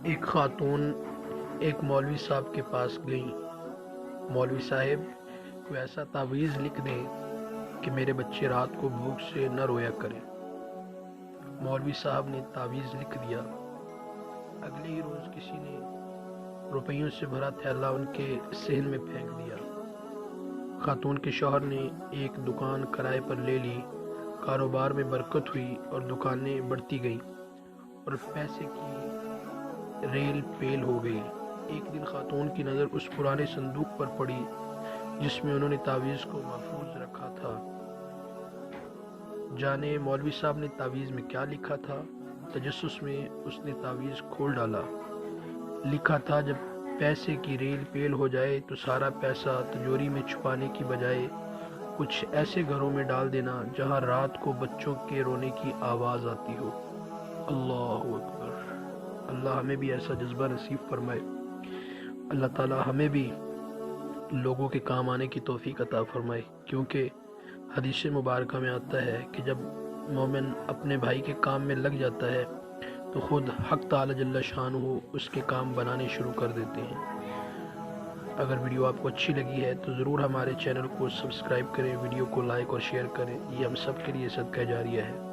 ایک خاتون ایک مولوی صاحب کے پاس گئیں۔ مولوی صاحب کوئی ایسا تعویذ لکھ دیں کہ میرے بچے رات کو بھوک سے نہ رویا کریں۔ مولوی صاحب نے تعویذ لکھ دیا۔ اگلے ہی روز کسی نے روپیوں سے بھرا تھیلا ان کے صحن میں پھینک دیا۔ خاتون کے شوہر نے ایک دکان کرائے پر لے لی۔ کاروبار میں برکت ہوئی اور دکانیں بڑھتی گئیں اور پیسے کی ریل پیل ہو گئی۔ ایک دن خاتون کی نظر اس پرانے صندوق پر پڑی جس میں انہوں نے تعویذ کو محفوظ رکھا تھا۔ جانے مولوی صاحب نے تعویذ میں کیا لکھا تھا؟ تجسس میں اس نے تعویذ کھول ڈالا۔ لکھا تھا جب پیسے کی ریل پیل ہو جائے تو سارا پیسہ تجوری میں چھپانے کی بجائے کچھ ایسے گھروں میں ڈال دینا جہاں رات کو بچوں کے رونے کی آواز آتی ہو۔ اللہ اکبر! اللہ ہمیں بھی ایسا جذبہ نصیب فرمائے۔ اللہ تعالی ہمیں بھی لوگوں کے کام آنے کی توفیق عطا فرمائے، کیونکہ حدیث مبارکہ میں آتا ہے کہ جب مومن اپنے بھائی کے کام میں لگ جاتا ہے تو خود حق تعالی جل شانہ اس کے کام بنانے شروع کر دیتے ہیں۔ اگر ویڈیو آپ کو اچھی لگی ہے تو ضرور ہمارے چینل کو سبسکرائب کریں، ویڈیو کو لائک اور شیئر کریں، یہ ہم سب کے لیے صدقہ جاریہ ہے۔